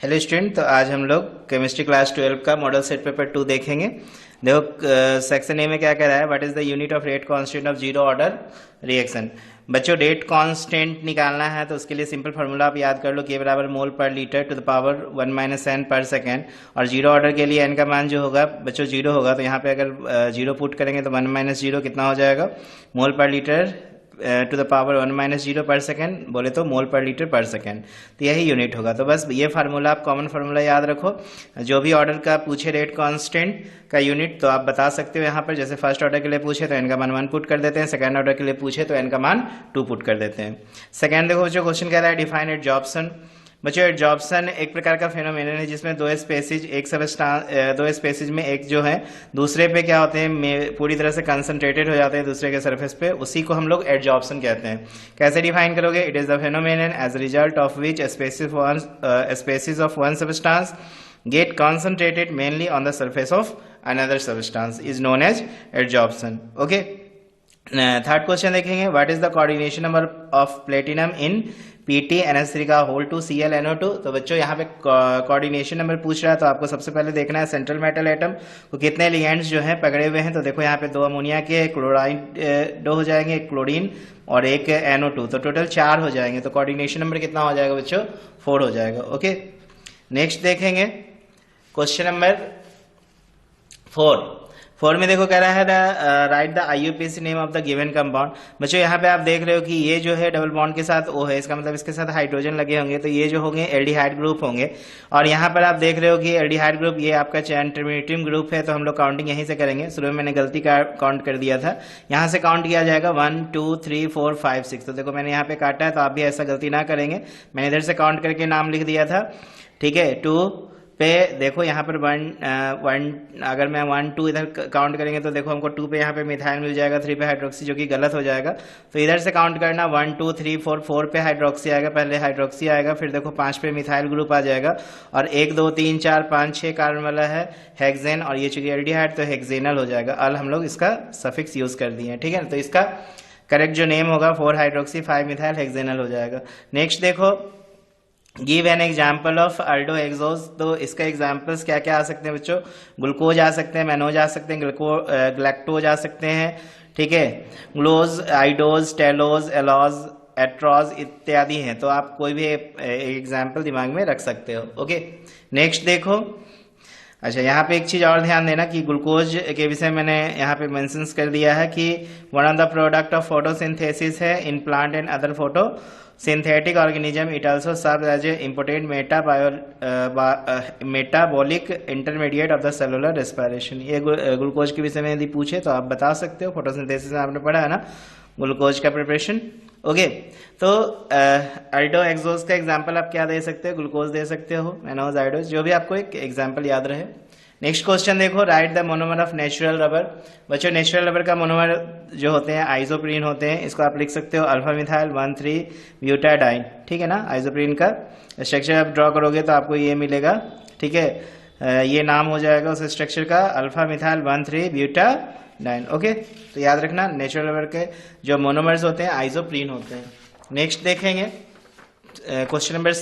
Hello student, तो आज हम लोग केमिस्ट्री क्लास 12 का मॉडल सेट पेपर 2 देखेंगे। देखो सेक्शन ए में क्या कह रहा है, what is the unit of rate constant of zero order reaction. बच्चों रेट कांस्टेंट निकालना है तो उसके लिए सिंपल फार्मूला आप याद कर लो, के बराबर mole per litre to the power 1 minus n per second. और जीरो ऑर्डर के लिए एन का मान जो होगा बच्चों जीरो होगा, तो यहाँ पे अगर जीरो पुट करेंगे तो 1 माइनस जीरो कितना हो जाएगा, mole per litre to the power 1 minus zero per second, बोले तो मोल पर लीटर पर सेकेंड। तो यही यूनिट होगा। तो बस ये फार्मूला आप कॉमन फार्मूला याद रखो। जो भी ऑर्डर का पूछे रेट कांस्टेंट का यूनिट तो आप बता सकते हो यहाँ पर। जैसे फर्स्ट ऑर्डर के लिए पूछे तो एन का मान 1 पुट कर देते हैं, सेकंड ऑर्डर के लिए पूछे तो एन का मान 2 पुट कर देते हैं। सेकंड देखो जो क्वेश्चन कह रहा है, डिफाइन एडजॉर्प्शन। बच्चों एडजॉर्प्शन एक प्रकार का फेनोमेनन है जिसमें दो स्पेसीज में एक जो है दूसरे पे क्या होते हैं, पूरी तरह से कंसंट्रेटेड हो जाते हैं दूसरे के सरफेस पे, उसी को हम लोग एडजॉर्प्शन कहते हैं। कैसे डिफाइन करोगे, it is the phenomenon as a result of which species of one substance get concentrated mainly on the surface of another substance is known as adsorption. Okay. Third question देखेंगे, what is the coordination number of platinum in PtNH3 का whole to ClNO2। तो बच्चों यहाँ पे coordination number पूछ रहा है, तो आपको सबसे पहले देखना है सेंट्रल मेटल एटम को कितने लिगेंड्स जो है पकड़े हुए हैं। तो देखो यहाँ पे 2 अमोनिया के क्लोराइड हो जाएंगे, एक क्लोरीन और एक NO2, तो टोटल 4 हो जाएंगे। तो कोऑर्डिनेशन नंबर कितना हो जाएगा बच्चों, 4 हो जाएगा। ओके, नेक्स्ट देखेंगे क्वेश्चन नंबर 4 में देखो कह रहा है right the IUPAC name of the given compound. बच्चों यहाँ पे आप देख रहे हो कि ये जो है डबल बॉन्ड के साथ O है, इसका मतलब इसके साथ हाइड्रोजन लगे होंगे, तो ये जो होंगे एल्डिहाइड ग्रुप होंगे। और यहाँ पर आप देख रहे हो कि एल्डिहाइड ग्रुप ये आपका इंटरमीडिएट ग्रुप है, तो हम लोग काउंटिंग यहीं से करेंगे। शुरू में मैंने गलती काउंट कर दिया था, यहाँ से काउंट किया जाएगा 1 2 3 4 5 6। तो देखो मैंने यहाँ पे काटा है, तो आप भी ऐसा गलती ना करेंगे। मैंने इधर से काउंट करके नाम लिख दिया था, ठीक है। 2 पे देखो यहाँ पर 1 अगर मैं 1 2 इधर काउंट करेंगे तो देखो हमको 2 पे यहाँ पे मिथाइल मिल जाएगा, 3 पे हाइड्रोक्सी, जो कि गलत हो जाएगा। तो इधर से काउंट करना 1 2 3 4 पे हाइड्रोक्सी आएगा, पहले हाइड्रोक्सी आएगा, फिर देखो 5 पे मिथाइल ग्रुप आ जाएगा, और 1 2 3 4 5 6 कार्बन वाला है हेक्सेन, और ये चूंकि एल्डिहाइड तो हेक्सेनल हो जाएगा। अल हम लोग इसका सफिक्स यूज कर दिए हैं, ठीक है। तो इसका करेक्ट जो नेम होगा 4 हाइड्रोक्सी 5 मिथाइल हेक्सेनल हो जाएगा। नेक्स्ट देखो, गिव एन एग्जाम्पल ऑफ अल्डो एक्सोज। तो इसका एग्जाम्पल्स क्या क्या आ सकते हैं बच्चों, ग्लूकोज आ सकते हैं, मैनोज आ सकते हैं, ग्लैक्टोज आ सकते हैं, ठीक है, ग्लोज, आइडोज, टेलोज, एलोज, एट्रोज इत्यादि हैं। तो आप कोई भी एग्जाम्पल दिमाग में रख सकते हो। ओके, नेक्स्ट देखो, अच्छा यहाँ पे एक चीज और ध्यान देना कि ग्लूकोज के विषय मैंने यहाँ पे मेंशंस कर दिया है कि one of the product of photosynthesis है in plant and other photo synthetic organism. It also serves as a important metabolic intermediate of the cellular respiration. ये ग्लूकोज के विषय में यदि पूछे तो आप बता सकते हो, फोटोसिंथेसिस में आपने पढ़ा है ना ग्लूकोज का प्रिपरेशन। ओके, तो अल्डो एक्सोज का एग्जांपल आप क्या दे सकते हो, ग्लूकोज दे सकते हो, मैनोज, आइडोज, जो भी आपको एक एग्जांपल याद रहे। नेक्स्ट क्वेश्चन देखो, right the monomer of natural rubber. बच्चों नेचुरल रबर का मोनोमर जो होते हैं आइसोप्रीन होते हैं, इसको आप लिख सकते हो अल्फा मिथाइल 1,3 ब्यूटाडाइन, ठीक है ना। आइसोप्रीन का स्ट्रक्चर आप ड्रॉ करोगे तो आपको ये मिलेगा, ठीक है, ये नाम हो जाएगा उस स्ट्रक्चर का अल्फा मिथाइल 1,3 ब्यूटाडाइन। ओके, तो याद रखना नेचुरल रबर के जो मोनोमर्स होते हैं आइसोप्रीन होते हैं। नेक्स्ट देखेंगे क्वेश्चन नंबर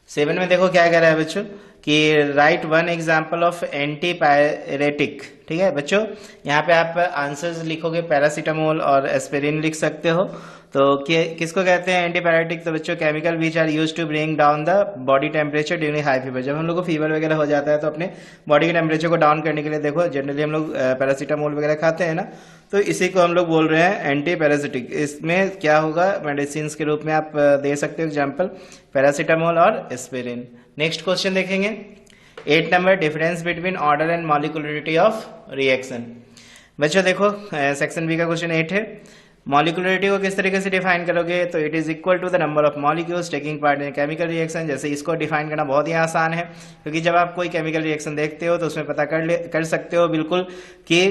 7 में देखो क्या कह रहा है बच्चों कि right one example of antipyretic, ठीक है बच्चों। यहाँ पे आप आंसर्स लिखोगे, पैरासीटामोल और एस्पिरिन लिख सकते हो। तो किसको कहते हैं एंटीपायरेटिक, तो बच्चों chemical which are used to bring down the body temperature during high fever. जब हम लोग को फीवर वगैरह हो जाता है तो अपने बॉडी के टेम्परेचर को डाउन करने के लिए देखो जनरली हम लोग पैरासीटामोल वगैरह खाते हैं ना, तो इसी को हम लोग बोल रहे हैं एंटी पैरासिटिक। इसमें क्या होगा, मेडिसिन के रूप में आप दे सकते हो एग्जाम्पल पैरासीटामोल और एस्पिरिन। नेक्स्ट क्वेश्चन देखेंगे 8 number, difference between order and molecularity of reaction. बच्चों देखो सेक्शन बी का क्वेश्चन 8 है, मॉलिक्यूलरिटी को किस तरीके से डिफाइन करोगे, तो it is equal to the number of molecules taking part in chemical reaction. जैसे इसको डिफाइन करना बहुत ही आसान है, क्योंकि जब आप कोई केमिकल रिएक्शन देखते हो तो उसमें पता कर सकते हो बिल्कुल कि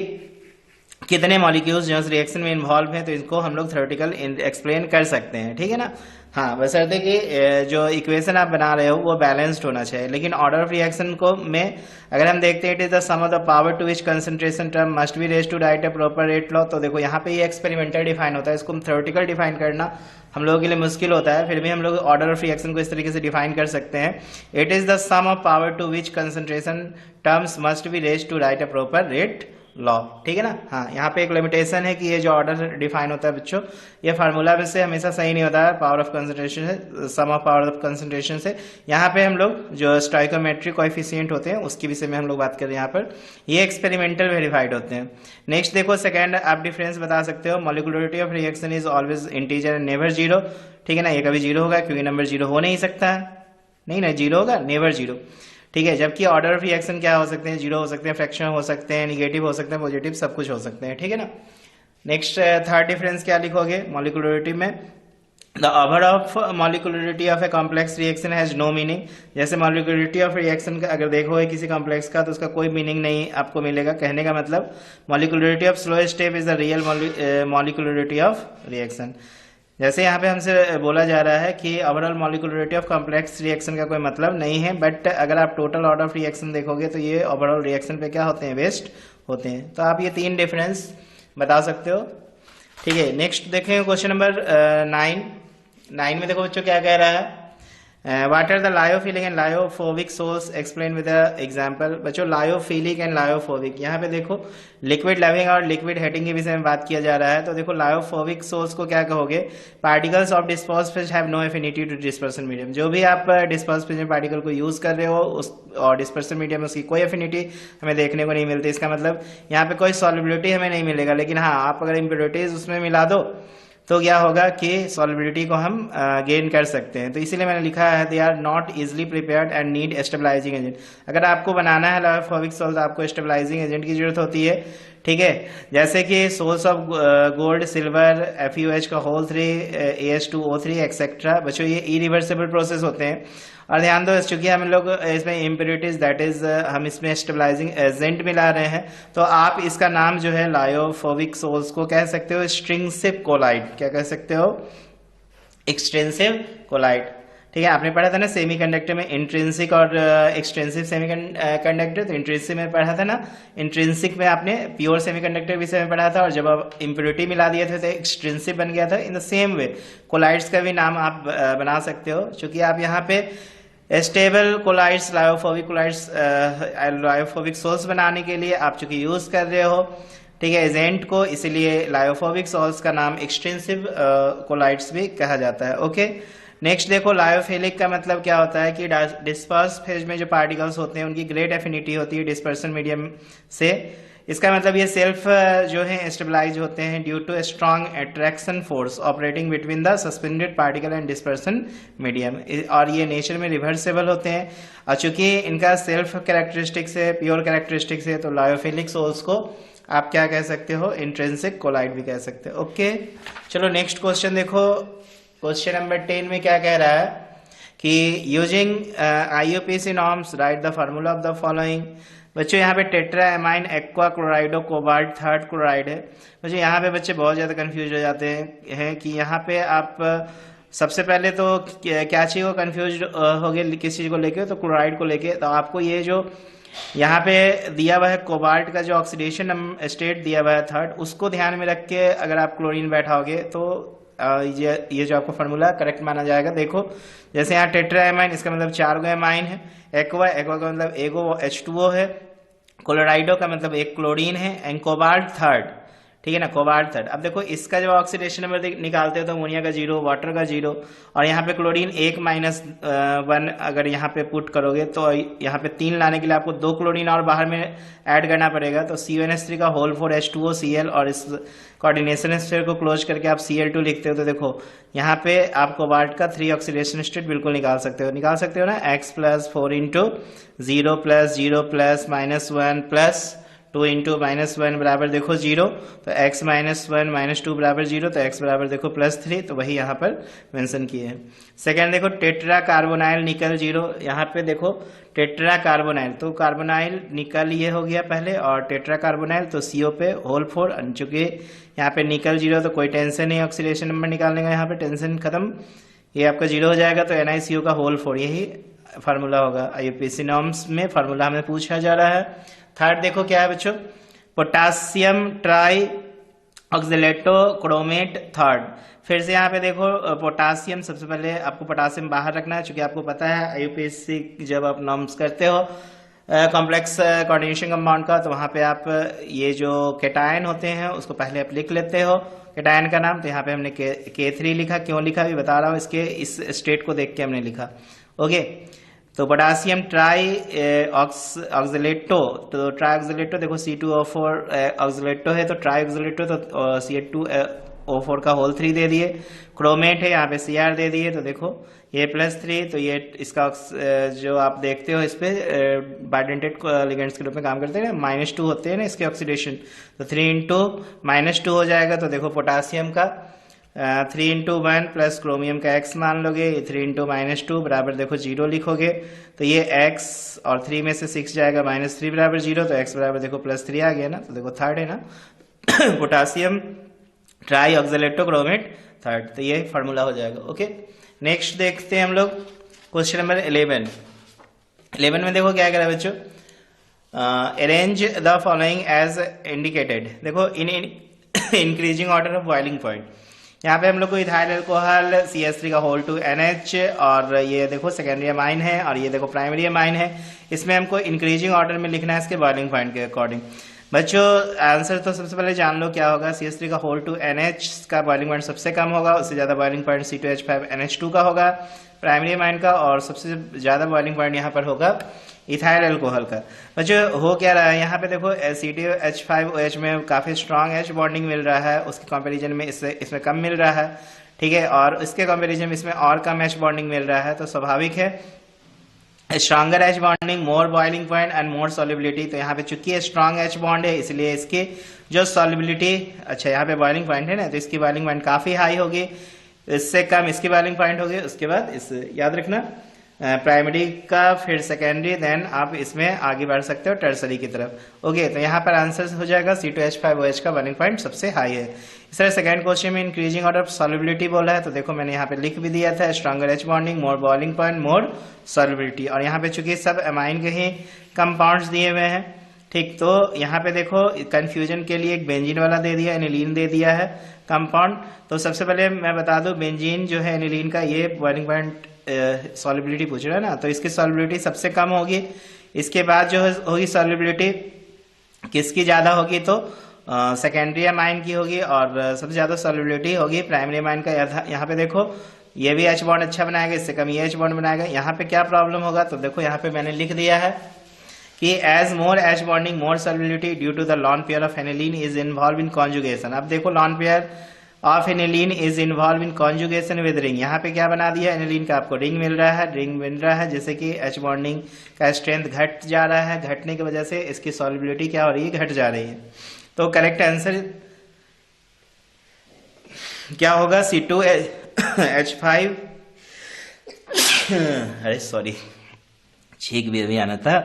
कितने मॉलिक्यूल्स जो रिएक्शन में इन्वॉल्व हैं, तो इसको हम लोग थ्योरेटिकल एक्सप्लेन कर सकते हैं, ठीक है ना। हाँ, बशर्ते कि जो इक्वेशन आप बना रहे हो वो बैलेंस्ड होना चाहिए। लेकिन ऑर्डर ऑफ रिएक्शन को में अगर हम देखते हैं it is the sum of the power to which concentration term must be raise to write a proper rate law. तो देखो यहाँ पे ये एक्सपेरिमेंटल डिफाइन होता है, इसको हम थ्योरेटिकल डिफाइन करना हम लोगों के लिए मुश्किल होता है, फिर भी हम लोग ऑर्डर ऑफ रिएक्शन को इस तरीके से डिफाइन कर सकते हैं। It is the sum of power to which concentration terms must be raised to write a proper rate law. ठीक है ना। हाँ, यहाँ पे एक लिमिटेशन है कि ये जो ऑर्डर डिफाइन होता है बच्चों, ये फार्मूला में से हमेशा सही नहीं होता है, पावर ऑफ कंसंट्रेशन से, सम ऑफ पावर ऑफ कंसंट्रेशन से। यहाँ पे हम लोग जो स्टोइकोमेट्रिक कोएफिशिएंट होते हैं उसके विषय में हम लोग बात कर रहे हैं। यहाँ पर ये एक्सपेरिमेंटल वेरीफाइड होते हैं। नेक्स्ट देखो, सेकंड आप डिफरेंस बता सकते हो, molecularity of reaction is always integer and never zero. ठीक है ना, ये कभी जीरो होगा क्योंकि नंबर जीरो हो नहीं सकता है, नहीं ना, जीरो होगा, नेवर जीरो। ठीक है, जबकि ऑर्डर ऑफ रिएक्शन क्या हो सकते हैं, जीरो हो सकते हैं, फ्रैक्शन हो सकते हैं, निगेटिव हो सकते हैं, पॉजिटिव, सब कुछ हो सकते हैं। ठीक है ना। नेक्स्ट थर्ड डिफरेंस क्या लिखोगे मॉलिक्यूलरिटी में, the our of molecularity of a complex reaction has no meaning. जैसे मॉलिक्यूलरिटी ऑफ रिएक्शन का अगर देखोगे किसी कॉम्प्लेक्स का तो उसका कोई मीनिंग नहीं आपको मिलेगा। कहने का मतलब molecularity of slow step is the real molecularity of reaction. जैसे यहाँ पे हमसे बोला जा रहा है कि overall molecularity of complex reaction का कोई मतलब नहीं है, बट अगर आप टोटल ऑर्डर ऑफ रिएक्शन देखोगे तो ये ओवरऑल रिएक्शन पे क्या होते हैं, वेस्ट होते हैं। तो आप ये तीन डिफरेंस बता सकते हो। ठीक है, नेक्स्ट देखें क्वेश्चन नंबर 9 में देखो बच्चों क्या कह रहा है, what are the lyophilic and lyophobic sols explain with example. बच्चों लायोफिलिक एंड लायोफोबिक, यहाँ पे देखो लिक्विड लविंग और लिक्विड हेटिंग के विषय में बात किया जा रहा है। तो देखो लायोफोबिक सोल्स को क्या कहोगे, particles of disperse phase have no affinity to dispersion medium. जो भी आप डिस्पर्स फेज में पार्टिकल को यूज कर रहे हो उस और डिस्पर्सन मीडियम में उसकी कोई एफिनिटी हमें देखने को नहीं मिलती। इसका मतलब यहाँ पे कोई सॉल्युबिलिटी हमें नहीं मिलेगा, लेकिन हाँ आप अगर इम्प्योरिटीज उसमें मिला दो तो क्या होगा कि सॉल्युबिलिटी को हम गेन कर सकते हैं। तो इसीलिए मैंने लिखा है they are not easily prepared and need stabilising agent. अगर आपको बनाना है लायोफोबिक सोल्स आपको स्टेबलाइजिंग एजेंट की जरूरत होती है। ठीक है, जैसे कि sols of gold, silver, FeOH का होल 3, AH2O3 एक्सेट्रा। बच्चों ये इरिवर्सिबल प्रोसेस होते हैं। और ध्यान दो, चूंकि हम लोग इसमें इम्प्योरिटीज दैट इज हम इसमें स्टेबलाइजिंग एजेंट मिला रहे हैं, तो आप इसका नाम जो है लायोफोबिक सोल्स को कह सकते हो एक्सट्रिंसिव कोलाइड। क्या कह सकते हो, एक्सटेंसिव कोलाइड। ठीक है, आपने पढ़ा था ना सेमीकंडक्टर में इंट्रिंसिक और एक्सटेंसिव सेमीकंडक्टर। तो इंट्रिंसिक में पढ़ा था ना, इंट्रिंसिक में आपने प्योर सेमीकंडक्टर विषय में पढ़ा था, और जब आप इम्प्योरिटी मिला दिए थे तो एक्सट्रिंसिक बन गया था। In the same way colloids का भी नाम आप बना सकते हो, क्योंकि आप यहाँ पे stable colloids, lyophobic colloids, lyophobic sols बनाने के लिए आप चूंकि यूज कर रहे हो, ठीक है, एजेंट को, इसीलिए लायोफोबिक सोल्स का नाम एक्सटेंसिव कोलाइड्स भी कहा जाता है। ओके, नेक्स्ट देखो लायोफिलिक का मतलब क्या होता है कि डिस्पर्स फेज में जो पार्टिकल्स होते हैं उनकी ग्रेट एफिनिटी होती है डिस्पर्सन मीडियम से। इसका मतलब ये सेल्फ जो है स्टेबलाइज होते हैं due to strong attraction force operating between the suspended particle and dispersion medium, और ये नेचर में रिवर्सेबल होते हैं। और चूंकि इनका सेल्फ कैरेक्टरिस्टिक्स है, प्योर कैरेक्टरिस्टिक्स है, तो लायोफिलिक सोल्स को आप क्या कह सकते हो, इंट्रिंसिक कोलाइड भी कह सकते हो। ओके, चलो नेक्स्ट क्वेश्चन देखो। क्वेश्चन नंबर 10 में क्या कह रहा है कि using IUPAC norms right the formula of the following. बच्चों यहाँ पे tetra amine aqua क्लोराइडो cobalt third chloride है। बच्चों यहाँ पे बच्चे बहुत ज्यादा कंफ्यूज हो जाते हैं कि यहाँ पे आप सबसे पहले तो क्या चीज को कंफ्यूज हो गए, किस चीज को लेके, तो क्लोराइड को लेके। तो आपको ये जो यहाँ पे दिया हुआ है कोबाल्ट का जो ऑक्सीडेशन स्टेट दिया हुआ है थर्ड, उसको ध्यान में रख के अगर आप क्लोरीन बैठाओगे तो ये जो आपको फार्मूला करेक्ट माना जाएगा। देखो जैसे यहाँ टेट्रा एमाइन, इसका मतलब 4 गो एमाइन है, एक्वा का मतलब एगो H2O है, क्लोराइडो का मतलब एक क्लोरीन है, एंड कोबाल्ट थर्ड। ठीक है ना, कोबाल्ट थर्ड। अब देखो इसका जब ऑक्सीडेशन नंबर निकालते हो तो अमोनिया का 0, वाटर का 0, और यहाँ पे क्लोरीन 1-1 अगर यहाँ पे पुट करोगे तो यहाँ पे 3 लाने के लिए आपको 2 क्लोरीन और बाहर में ऐड करना पड़ेगा। तो CONH3 का होल 4 H2O Cl, और इस कोऑर्डिनेशन स्टेट को क्लोज करके आप Cl2 लिखते हो। तो देखो यहाँ पे आप कोबाल्ट का 3 ऑक्सीडेशन स्टेट बिल्कुल निकाल सकते हो ना, x + 4 × 0 + 0 + -1 + 2 × -1 बराबर देखो 0, तो x - 1 - 2 बराबर 0, तो x बराबर देखो +3, तो वही यहाँ पर मेंशन किए हैं। सेकेंड देखो टेट्रा कार्बोनाइल निकल 0, यहाँ पे देखो टेट्रा कार्बोनाइल, तो कार्बोनाइल निकल ये हो गया पहले, और टेट्रा कार्बोनाइल तो CO पे होल 4। चूंकि यहाँ पे निकल 0 तो कोई टेंशन नहीं ऑक्सीडेशन नंबर निकालने का, यहाँ पे टेंशन खत्म, ये आपका 0 हो जाएगा। तो NiCO का होल 4, यही फार्मूला होगा। IUPAC नॉर्म्स में फार्मूला हमें पूछा जा रहा है। थर्ड देखो क्या है बच्चों, पोटासियम ट्राई ऑक्सीलेटो क्रोमेट थर्ड। फिर से यहाँ पे देखो पोटासियम, सबसे पहले आपको पोटासियम बाहर रखना है, क्योंकि आपको पता है आईयूपीएसी जब आप नॉर्म्स करते हो कॉम्प्लेक्स कोऑर्डिनेशन कंपाउंड का, तो वहाँ पे आप ये जो केटायन होते हैं उसको पहले आप लिख लेते हो केटायन का नाम। तो यहाँ पे हमने K3 लिखा, क्यों लिखा भी बता रहा हूँ, इसके इस स्टेट को देख के हमने लिखा। ओके, तो पोटासियम ट्राई ऑक्सलेटो, तो ट्राई ऑक्सलेटो देखो C2O4 ऑक्सलेटो है, तो ट्राई ऑक्सलेटो तो CH2O4 का होल 3 दे दिए। क्रोमेट है, यहाँ पे Cr दे दिए, तो देखो ये +3, तो ये इसका जो आप देखते हो इस पे बाइडेंटेड लिगेंड्स के रूप में काम करते हैं ना, -2 होते हैं ना इसके ऑक्सीडेशन, तो 3 × -2 हो जाएगा। तो देखो पोटासियम का 3 × 1 प्लस क्रोमियम का x मान लोगे, ये 3 × -2 बराबर देखो 0 लिखोगे, तो ये x और 3 में से 6 जाएगा, -3 बराबर 0, तो x बराबर देखो +3 आ गया ना, तो देखो थर्ड है ना पोटासियम ट्राई ऑक्सलेटो क्रोमेट थर्ड, तो ये फार्मूला हो जाएगा। ओके, नेक्स्ट देखते हैं हम लोग क्वेश्चन नंबर 11 में देखो क्या कह रहा है बच्चों, arrange the following as indicated. देखो in increasing order of boiling point, यहाँ पे हम लोग को इथाइल अल्कोहल CH3 का होल 2 NH, और ये देखो सेकेंडरी अमाइन है, और ये देखो प्राइमरी अमाइन है। इसमें हमको इंक्रीजिंग ऑर्डर में लिखना है इसके बॉइलिंग पॉइंट के अकॉर्डिंग। बच्चों आंसर तो सबसे पहले जान लो क्या होगा, CH3 का होल 2 NH का बॉइलिंग पॉइंट सबसे कम होगा, उससे ज्यादा बॉइलिंग पॉइंट C2H5NH2 का होगा प्राइमरी अमाइन का, और सबसे ज्यादा बॉइलिंग पॉइंट यहाँ पर होगा इथाइल अल्कोहल का। बच्चों हो क्या रहा है, यहाँ पे देखो C2H5OH में काफी स्ट्रॉन्ग H बॉन्डिंग मिल रहा है, उसके कंपेरिजन में इसमें कम मिल रहा है, ठीक है, और इसके कंपेरिजन में इसमें और कम H बॉन्डिंग मिल रहा है, तो स्वाभाविक है stronger H bonding, more boiling point and more solubility. तो यहाँ पे चूंकि स्ट्रॉन्ग H बॉन्ड है, इसलिए इसकी जो सॉल्युबिलिटी, अच्छा यहाँ पे बॉइलिंग पॉइंट है ना, तो इसकी बॉइलिंग पॉइंट काफी हाई होगी, इससे कम इसकी बॉइलिंग पॉइंट होगी, उसके बाद इस याद रखना प्राइमरी का, फिर सेकेंडरी, देन आप इसमें आगे बढ़ सकते हो टर्सरी की तरफ। ओके, तो यहाँ पर आंसर हो जाएगा C2H5OH का बॉइलिंग पॉइंट सबसे हाई है। इस तरह सेकंड क्वेश्चन में इंक्रीजिंग ऑर्डर ऑफ सॉल्युबिलिटी बोला है, तो देखो मैंने यहाँ पे लिख भी दिया था स्ट्रॉन्गर H बॉन्डिंग, मोर बॉइलिंग पॉइंट, मोर सॉल्युबिलिटी, और यहाँ पे चूंकि सब अमाइन के ही कंपाउंड्स दिए हुए हैं, ठीक, तो यहाँ पे देखो कंफ्यूजन के लिए एक बेंजीन वाला दे दिया, एनिलीन दे दिया है कंपाउंड। तो सबसे पहले मैं बता दूं बेंजीन जो है एनिलीन का, ये बॉइलिंग पॉइंट सॉल्युबिलिटी पूछ रहा है ना, तो इसकी सॉल्युबिलिटी सबसे कम होगी। इसके बाद जो होगी सॉल्युबिलिटी किसकी ज्यादा होगी, तो सेकेंडरी अमाइन की होगी, और सबसे ज्यादा सॉल्युबिलिटी होगी प्राइमरी अमाइन का। यहाँ पे देखो ये भी H बॉन्ड अच्छा बनाएगा, इससे कम ये H बॉन्ड बनाएगा। यहाँ पे क्या प्रॉब्लम होगा, तो देखो यहाँ पे मैंने लिख दिया है कि as more H bonding more solubility due to the lone pair of aniline is involve in conjugation. अब देखो lone pair of aniline is involve in conjugation with ring, यहाँ पे क्या बना दिया, एनिलीन का आपको रिंग मिल रहा है, जैसे कि H बॉन्डिंग का स्ट्रेंथ घट जा रहा है, घटने की वजह से इसकी सॉल्युबिलिटी क्या हो रही है, घट जा रही है। तो करेक्ट आंसर क्या होगा, C2H5 अरे सॉरी छींक भी अभी आना था।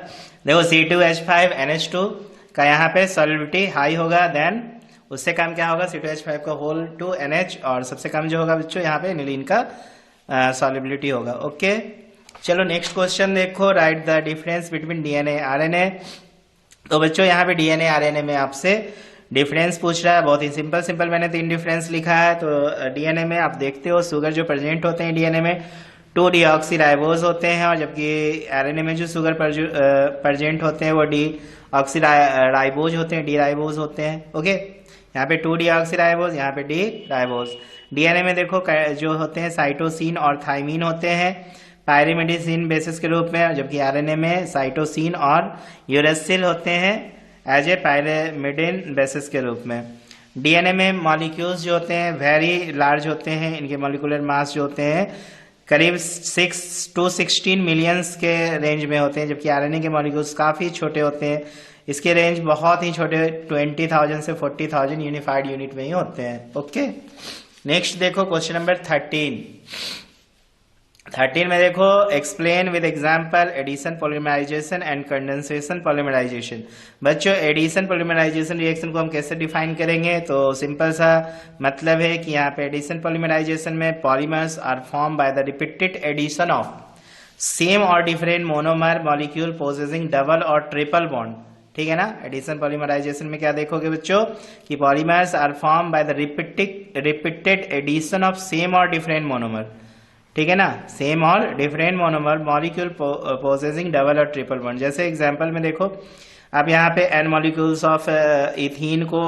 देखो C2H5NH2 का यहाँ पे सॉल्युबिलिटी हाई होगा, देन उससे कम क्या होगा C2H5 का होल 2 NH, और सबसे कम जो होगा बच्चों यहाँ पे एनिलीन का सॉल्युबिलिटी होगा। ओके, चलो नेक्स्ट क्वेश्चन देखो, right the difference between DNA RNA। तो बच्चों यहाँ पे DNA RNA में आपसे डिफरेंस पूछ रहा है, बहुत ही सिंपल मैंने 3 डिफरेंस लिखा है। तो DNA में आप देखते हो शुगर जो प्रेजेंट होते हैं DNA में 2 डीऑक्सीराइबोज होते हैं, और जबकि RNA में जो शुगर प्रेजेंट होते हैं वो डीऑक्सीराइबोज होते हैं, डी राइबोज होते हैं। ओके, यहाँ पे 2 डीऑक्सीराइबोज, यहाँ पे डी राइबोज। DNA में देखो जो होते हैं साइटोसिन और थाइमीन होते हैं पायरिमिडिन बेसिस के रूप में, जबकि RNA में साइटोसिन और यूरेसिल होते हैं एज ए पायरिमिडिन बेसिस के रूप में। DNA में मॉलिक्यूल्स जो होते हैं वेरी लार्ज होते हैं, इनके मॉलिक्यूलर मास जो होते हैं करीब 6 to 16 मिलियंस के रेंज में होते हैं, जबकि RNA के मॉलिक्यूल्स काफी छोटे होते हैं, इसके रेंज बहुत ही छोटे 20,000 से 40,000 यूनिफाइड यूनिट में ही होते हैं। ओके, नेक्स्ट देखो क्वेश्चन नंबर 13 में देखो explain with example addition polymerisation and condensation polymerisation. बच्चों एडिशन पॉलीमराइजेशन रिएक्शन को हम कैसे डिफाइन करेंगे, तो सिंपल सा मतलब है कि यहाँ पे एडिशन पॉलीमराइजेशन में polymers are form by the repeated addition of same और different monomer molecule possessing double और ट्रिपल बॉन्ड, ठीक है ना। एडिशन पॉलीमराइजेशन में क्या देखोगे बच्चों कि polymers are form by the repeated addition of same और डिफरेंट मोनोमर, ठीक है ना, सेम और different monomer molecule possessing double और ट्रिपल बॉन्ड। जैसे एग्जांपल में देखो आप यहाँ पे n मॉलिक्यूल्स ऑफ इथीन को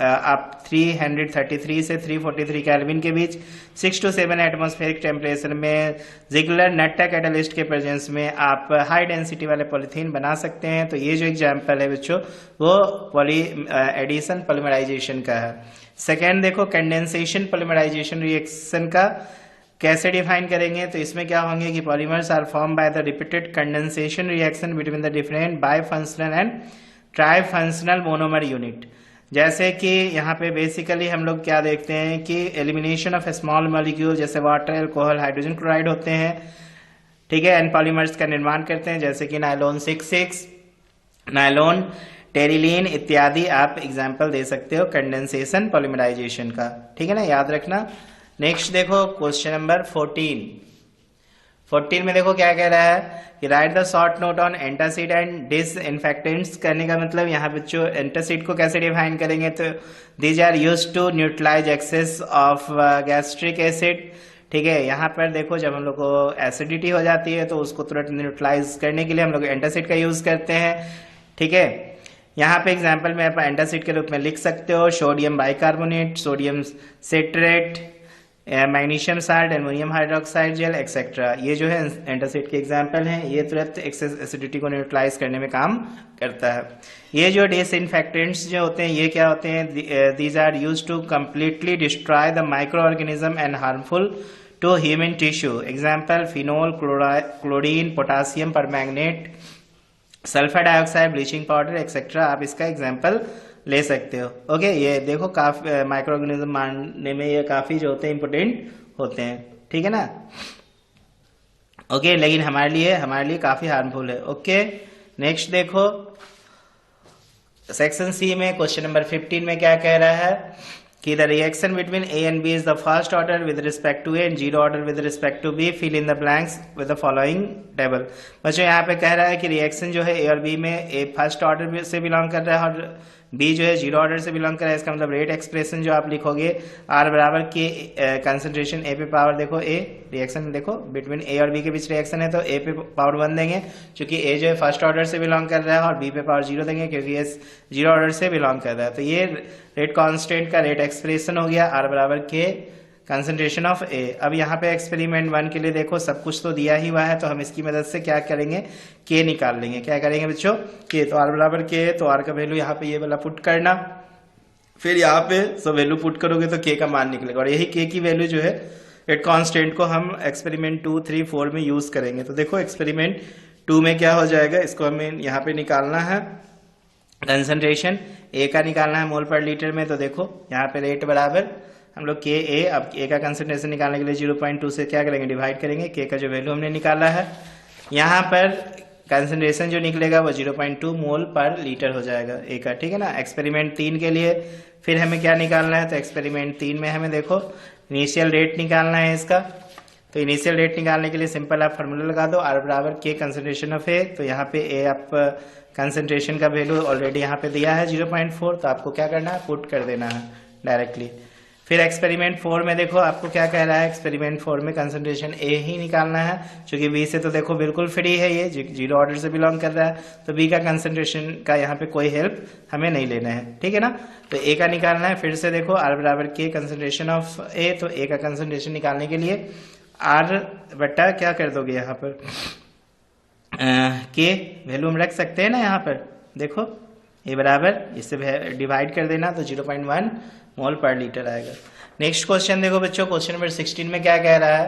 आप 333 से 343 केल्विन के बीच 6 to 7 एटमॉस्फेरिक टेम्परेचर में जिगलर नट्टा कैटलिस्ट के प्रेजेंस में आप हाई डेंसिटी वाले पॉलीथीन बना सकते हैं। तो ये जो एग्जांपल है बच्चों वो पॉली एडिशन पॉलीमराइजेशन का है। सेकेंड देखो कंडेंसेशन पॉलीमराइजेशन रिएक्शन का कैसे डिफाइन करेंगे, तो इसमें क्या होंगे कि polymers are form by the repeated condensation reaction between the different bifunctional and trifunctional monomer unit. जैसे कि यहाँ पे बेसिकली हम लोग क्या देखते हैं कि एलिमिनेशन ऑफ स्मॉल मॉलिक्यूल जैसे वाटर, अल्कोहल, हाइड्रोजन क्लोराइड होते हैं, ठीक है, एंड पॉलीमर्स का निर्माण करते हैं जैसे कि नायलॉन 6,6, नायलॉन, टेरिलीन इत्यादि आप एग्जाम्पल दे सकते हो कंडेंसेशन पॉलीमराइजेशन का, ठीक है ना, याद रखना। नेक्स्ट देखो क्वेश्चन नंबर 14 में देखो क्या कह रहा है कि right the short note on antacid and disinfectants. करने का मतलब यहाँ बच्चों एंटासिड को कैसे डिफाइन करेंगे, तो these are used to neutralise excess of gastric acid, ठीक है। यहाँ पर देखो जब हम लोग को एसिडिटी हो जाती है तो उसको तुरंत न्यूट्रलाइज करने के लिए हम लोग एंटासिड का यूज करते हैं, ठीक है। यहाँ पे एग्जाम्पल में आप एंटासिड के रूप में लिख सकते हो sodium bicarbonate, sodium citrate, magnesium salt, aluminium hydroxide gel etcetera. ये जो है एंटासिड के एग्जाम्पल हैं, ये तुरंत एक्सेस एसिडिटी को न्यूट्रलाइज करने में काम करता है। ये जो डिसइंफेक्टेंट्स जो होते हैं ये क्या होते हैं, these are used to completely destroy the microorganism and harmful to human tissue. Example phenol, chlorine, potassium permanganate, sulphur dioxide, bleaching powder et cetera आप इसका एग्जाम्पल ले सकते हो। ओके, ये देखो काफी माइक्रो ऑर्गेनिज्म मानने में ये काफी जो होते हैं इंपोर्टेंट होते हैं, ठीक है ना। ओके, लेकिन हमारे लिए काफी हार्मफुल है। ओके, नेक्स्ट देखो सेक्शन सी में क्वेश्चन नंबर 15 में क्या कह रहा है कि the reaction between A and B is the first order with respect to A and zero order with respect to B, fill in the blanks with the following table. बच्चों यहाँ पे कह रहा है कि रिएक्शन जो है ए और बी में ए फर्स्ट ऑर्डर से बिलोंग कर रहा है और बी जो है जीरो ऑर्डर से बिलोंग कर रहा है। इसका मतलब रेट एक्सप्रेशन जो आप लिखोगे आर बराबर के कंसंट्रेशन ए पे पावर, देखो ए रिएक्शन देखो बिटवीन ए और बी के बीच रिएक्शन है तो ए पे पावर 1 देंगे क्योंकि ए जो है फर्स्ट ऑर्डर से बिलोंग कर रहा है और बी पे पावर 0 देंगे क्योंकि ए जीरो ऑर्डर से बिलोंग कर रहा है। तो ये रेट कांस्टेंट का रेट एक्सप्रेशन हो गया आर बराबर के कंसंट्रेशन ऑफ ए। अब यहाँ पे एक्सपेरिमेंट 1 के लिए देखो सब कुछ तो दिया ही हुआ है तो हम इसकी मदद से क्या करेंगे, के निकाल लेंगे। क्या करेंगे बच्चों, के, तो आर बराबर के, तो आर का वैल्यू यहाँ पे ये वाला पुट करना, फिर यहाँ पे सब वैल्यू पुट करोगे तो के का मान निकलेगा और यही के की वैल्यू जो है रेट कांस्टेंट को हम एक्सपेरिमेंट 2, 3, 4 में यूज करेंगे। तो देखो एक्सपेरिमेंट 2 में क्या हो जाएगा, इसको हमें यहाँ पे निकालना है कंसंट्रेशन ए का निकालना है मोल पर लीटर में। तो देखो यहाँ पे रेट बराबर हम लोग के ए, अब ए का कंसंट्रेशन निकालने के लिए 0.2 से क्या करेंगे डिवाइड करेंगे, के का जो वैल्यू हमने निकाला है यहाँ पर कंसंट्रेशन जो निकलेगा वो 0.2 मोल पर लीटर हो जाएगा ए का, ठीक है ना। एक्सपेरिमेंट 3 के लिए फिर हमें क्या निकालना है, तो एक्सपेरिमेंट 3 में हमें देखो इनिशियल रेट निकालना है इसका। तो इनिशियल रेट निकालने के लिए सिंपल आप फार्मूला लगा दो आर बराबर के कंसंट्रेशन ऑफ ए। तो यहाँ पे ए आप कंसंट्रेशन का वैल्यू ऑलरेडी यहाँ पे दिया है 0.4, तो आपको क्या करना है पुट कर देना है डायरेक्टली। फिर एक्सपेरिमेंट 4 में देखो आपको क्या कह रहा है, एक्सपेरिमेंट 4 में कंसंट्रेशन ए ही निकालना है क्योंकि बी से तो देखो बिल्कुल फ्री है, ये जीरो ऑर्डर से बिलोंग कर रहा है तो बी का कंसंट्रेशन का यहाँ पे कोई हेल्प हमें नहीं लेना है, ठीक है ना। तो ए का निकालना है, फिर से देखो आर बराबर के कंसंट्रेशन ऑफ ए, तो ए का कंसंट्रेशन निकालने के लिए आर बट्टा क्या कर दोगे यहाँ पर के वैल्यू हम रख सकते हैं ना, यहाँ पर देखो ए बराबर इससे डिवाइड कर देना तो 0.1 मोल पर लीटर आएगा। नेक्स्ट क्वेश्चन देखो बच्चों, क्वेश्चन नंबर 16 में क्या कह रहा है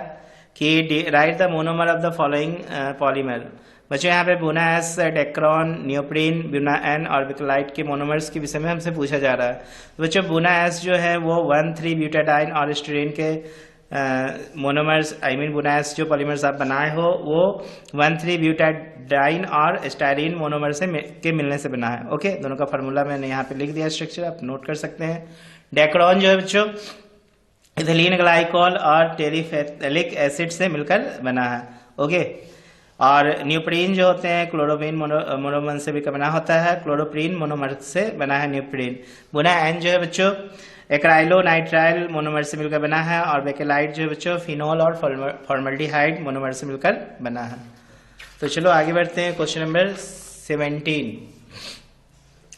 कि right the monomer of the following polymer. बच्चों यहाँ पे बुना एस, डेक्रॉन, नियोप्रीन, बुना एन और बिकलाइट के मोनोमर्स के विषय में हमसे पूछा जा रहा है। तो बच्चों बुना एस जो है वो 1,3-ब्यूटाडाइन और स्टीरीन के मोनोमर्स बुना एस जो पॉलीमर्स आप बनाए हो वो 1,3-ब्यूटाडाइन और स्टाइरीन मोनोमर से के मिलने से बना है। ओके, दोनों का फार्मूला मैंने यहाँ पे लिख दिया, स्ट्रक्चर आप नोट कर सकते हैं। डेक्रॉन जो है बच्चों इथिलीन ग्लाइकोल और टेरिफेथिलिक एसिड से मिलकर बना है। ओके, और न्यूप्रीन जो होते हैं क्लोरोबिन मोनोमर से भी बना होता है, क्लोरोप्रीन मोनोमर से बना है न्यूप्रीन। बुना एन जो है बच्चों एक्राइलो नाइट्राइल मोनोमर से मिलकर बना है, और बेकेलाइट जो है बच्चों फिनोल और फॉर्मल्डिहाइड मोनोमर से मिलकर बना है। तो चलो आगे बढ़ते हैं, क्वेश्चन नंबर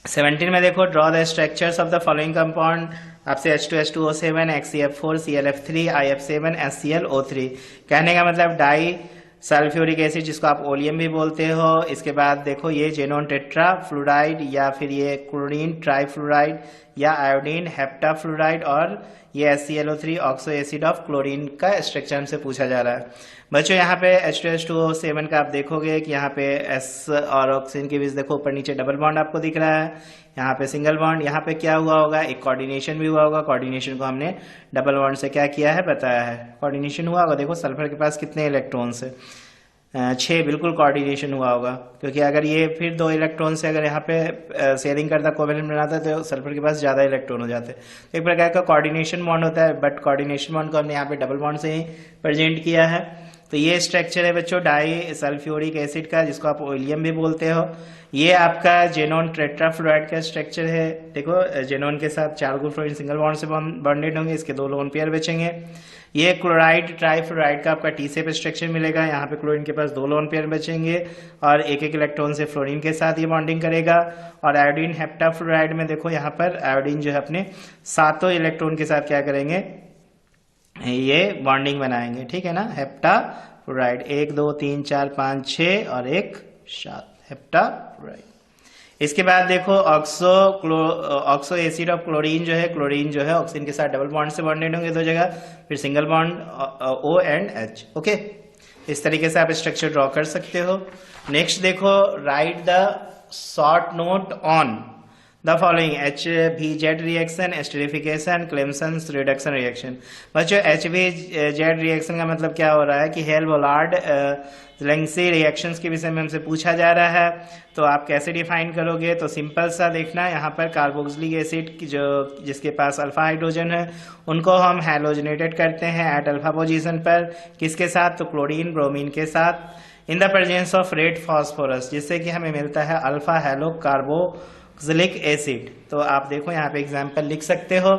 17 में देखो, draw the structures of the following compound. आपसे H2SO7, HCF4, ClF3, IF7, HClO3। कहने का मतलब डाई सल्फ्यूरिक एसिड, जिसको आप ओलियम भी बोलते हो। इसके बाद देखो ये जेनोन टेट्रा फ्लोराइड, या फिर ये क्लोरीन ट्राईफ्लोराइड, या आयोडीन हेप्टाफ्लोराइड, और ये HClO3 oxo acid of chlorine का स्ट्रक्चर हमसे पूछा जा रहा है। बच्चों यहाँ पे H2SO7 का आप देखोगे कि यहाँ पे S और ऑक्सीजन के बीच देखो ऊपर नीचे डबल बॉन्ड आपको दिख रहा है, यहाँ पे सिंगल बॉन्ड। यहाँ पे क्या हुआ होगा, एक कोऑर्डिनेशन भी हुआ होगा। कोऑर्डिनेशन को हमने डबल बॉन्ड से क्या किया है बताया है, कोऑर्डिनेशन हुआ होगा। देखो सल्फर के पास कितने इलेक्ट्रॉन्स है, 6, बिल्कुल कोऑर्डिनेशन हुआ होगा, क्योंकि अगर ये फिर 2 इलेक्ट्रॉन से अगर यहाँ पे शेयरिंग करता कोवेलेंट बनाता तो सल्फर के पास ज़्यादा इलेक्ट्रॉन हो जाते। तो एक प्रकार का कोऑर्डिनेशन बॉन्ड होता है, बट कोऑर्डिनेशन बॉन्ड को हमने यहाँ पे डबल बॉन्ड से ही प्रेजेंट किया है। तो ये स्ट्रक्चर है बच्चों डाई सल्फ्यूरिक एसिड का, जिसको आप ओलियम भी बोलते हो। ये आपका जेनोन टेट्राफ्लोराइड का स्ट्रक्चर है। देखो जेनोन के साथ 4 ग्रुप फ्लोरीन सिंगल बॉन्ड से बॉन्डेड होंगे, इसके 2 लोन पेयर बचेंगे। ये क्लोराइड ट्राईफ्लोराइड का आपका टी शेप स्ट्रक्चर मिलेगा, यहाँ पे क्लोरीन के पास 2 लोन पेयर बचेंगे, और एक इलेक्ट्रॉन से फ्लोरीन के साथ ये बॉन्डिंग करेगा। और आयोडीन हेप्टाफ्लोराइड में देखो यहाँ पर आयोडीन जो है अपने 7 इलेक्ट्रॉन के साथ क्या करेंगे, ये बॉन्डिंग बनाएंगे, ठीक है ना। हेप्टाफ्लोराइड 1 2 3 4 5 6 और 1 7 हेप्टाफ्लोराइड। इसके बाद देखो ऑक्सो एसिड ऑफ क्लोरीन जो है, क्लोरीन जो है ऑक्सीजन के साथ डबल बॉन्ड से बॉन्डेड होंगे 2 जगह, फिर single bond O and H। Okay, इस तरीके से आप स्ट्रक्चर ड्रॉ कर सकते हो। नेक्स्ट देखो, right the short note on the following HVZ reaction, esterification, Clemson reduction reaction. बच्चों HVZ रिएक्शन का मतलब क्या हो रहा है कि हेल-बोलार्ड लेंगसी रिएक्शंस के विषय में हमसे पूछा जा रहा है। तो आप कैसे डिफाइन करोगे, तो सिंपल सा देखना, यहाँ पर कार्बोक्सिलिक एसिड जो जिसके पास अल्फा हाइड्रोजन है उनको हम हैलोजनेटेड करते हैं एट अल्फा पोजीशन पर, किसके साथ, तो क्लोरीन ब्रोमीन के साथ, in the presence of red phosphorus, जिससे कि हमें मिलता है अल्फा हैलो कार्बोक्सिलिक एसिड। तो आप देखो यहाँ पे एग्जाम्पल लिख सकते हो,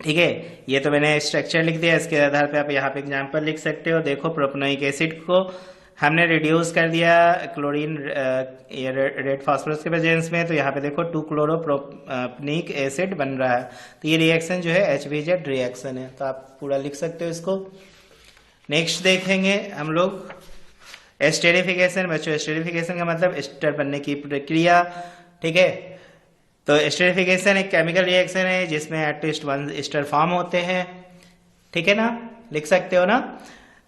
ठीक है। ये तो मैंने स्ट्रक्चर लिख दिया, इसके आधार पे आप यहाँ पे एग्जाम्पल लिख सकते हो। देखो प्रोपनोइक एसिड को हमने रिड्यूस कर दिया क्लोरीन रेड फास्फोरस के प्रेजेंस में, तो यहाँ पे देखो 2 क्लोरोप्रोपनिक एसिड बन रहा है। तो ये रिएक्शन जो है HVZ रिएक्शन है, तो आप पूरा लिख सकते हो इसको। नेक्स्ट देखेंगे हम लोग एस्टेरिफिकेशन। बच्चों एस्टेरिफिकेशन का मतलब एस्टर बनने की प्रक्रिया, ठीक है। तो एस्टरिफिकेशन एक केमिकल रिएक्शन है जिसमें एटलीस्ट 1 एस्टर फॉर्म होते हैं, ठीक है ना, लिख सकते हो ना।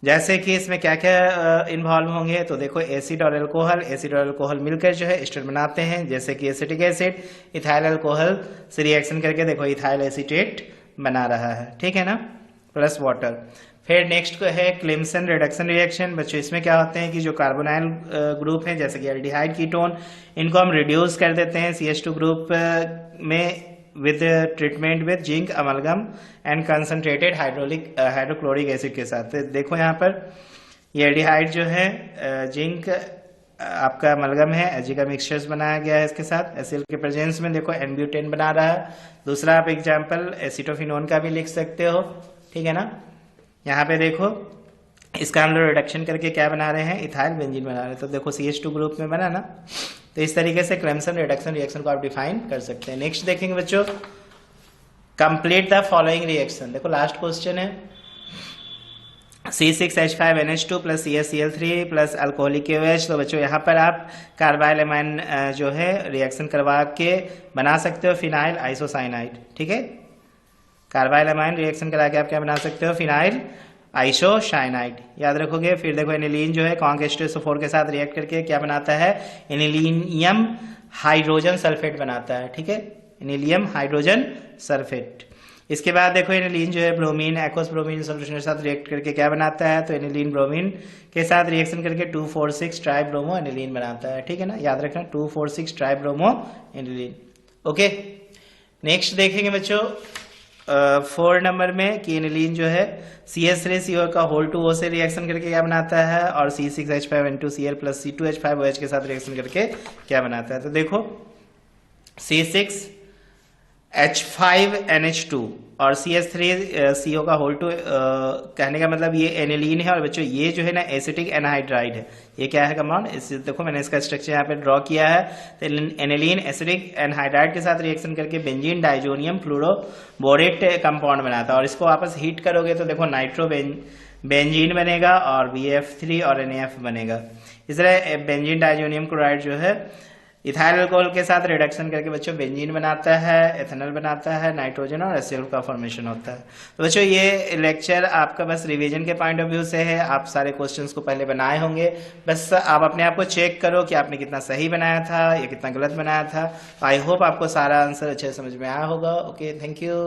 जैसे कि इसमें क्या क्या इन्वॉल्व होंगे, तो देखो एसिड और अल्कोहल मिलकर जो है एस्टर बनाते हैं, जैसे कि एसिटिक एसिड इथाइल अल्कोहल से रिएक्शन करके देखो इथाइल एसीटेट बना रहा है, ठीक है ना, प्लस वाटर। फिर नेक्स्ट को है क्लेमसन रिडक्शन रिएक्शन। बच्चों इसमें क्या होते हैं कि जो कार्बोनाइल ग्रुप है जैसे कि एल्डिहाइड कीटोन, इनको हम रिड्यूस कर देते हैं CH2 ग्रुप में with treatment with zinc amalgam and concentrated hydrochloric acid के साथ। तो देखो यहाँ पर ये एल्डिहाइड जो है जिंक आपका अमलगम है, Ag का मिक्सचर्स बनाया गया है इसके साथ, एसिल के प्रेजेंस में देखो N-ब्यूटेन बना रहा है। दूसरा आप एग्जाम्पल एसिटोफिनोन का भी लिख सकते हो, ठीक है ना। यहाँ पे देखो इसका हम लोग रिडक्शन करके क्या बना रहे हैं, इथाइल बेंजीन बना रहे हैं। तो देखो CH2 ग्रुप में बना ना। तो इस तरीके से क्लेमसन रिडक्शन रिएक्शन को आप डिफाइन कर सकते हैं। नेक्स्ट देखेंगे बच्चों, कंप्लीट द फॉलोइंग रिएक्शन। देखो लास्ट क्वेश्चन है, C6H5NH2 plus CaCl3 plus alcoholic KOH। तो बच्चों यहाँ पर आप कार्बाइल एमाइन जो है रिएक्शन करवा के बना सकते हो फिनाइल आइसोसाइनाइड, ठीक है। कार्बाइल एमाइन रिएक्शन करा के आप क्या बना सकते हो, फिनाइल आइसोसाइनाइड, याद रखोगे। फिर देखो एनिलीन जो है कॉन्क H2SO4 के साथ रिएक्ट करके क्या बनाता है, एनिलीनियम हाइड्रोजन सल्फेट बनाता है, ठीक है, एनिलियम हाइड्रोजन सल्फेट। इसके बाद देखो एनिलीन जो है ब्रोमीन एक्वस ब्रोमीन सोल्यूशन के साथ रिएक्ट करके क्या बनाता है, तो एनिलीन ब्रोमीन के साथ रिएक्शन करके 2,4,6 ट्राइब्रोमो एनिलीन बनाता है, ठीक है ना, याद रखना 2,4,6 ट्राइब्रोमो एनिलीन। ओके, नेक्स्ट देखेंगे बच्चों 4 नंबर में कि एनिलीन जो है CH3CO का होल 2O से रिएक्शन करके क्या बनाता है, और C6H5N2Cl प्लस C2H5OH के साथ रिएक्शन करके क्या बनाता है। तो देखो C6 H5NH2 और CH3CO का होल टू, कहने का मतलब ये एनिलीन है। और बच्चों ये जो है ना एसिटिक एनहाइड्राइड है। ये क्या है कंपाउंड, इस देखो मैंने इसका स्ट्रक्चर यहाँ पे ड्रॉ किया है। तो एनिलीन एसिटिक एनहाइड्राइड के साथ रिएक्शन करके बेंजीन डाइजोनियम फ्लोरोबोरेट कंपाउंड बनाता है। और इसको वापस हीट करोगे तो देखो नाइट्रो बेंजीन बनेगा और BF3 और NAF बनेगा। इस तरह बेंजीन डाइजोनियम क्लोराइड जो है इथाइल अल्कोहल के साथ रिडक्शन करके बच्चों बेंजीन बनाता है, एथेनॉल बनाता है, नाइट्रोजन और एसिड का फॉर्मेशन होता है। तो बच्चों ये लेक्चर आपका बस रिवीजन के पॉइंट ऑफ व्यू से है। आप सारे क्वेश्चंस को पहले बनाए होंगे, बस आप अपने आप को चेक करो कि आपने कितना सही बनाया था या कितना गलत बनाया था। आई होप आपको सारा आंसर अच्छे से समझ में आया होगा। Okay, thank you.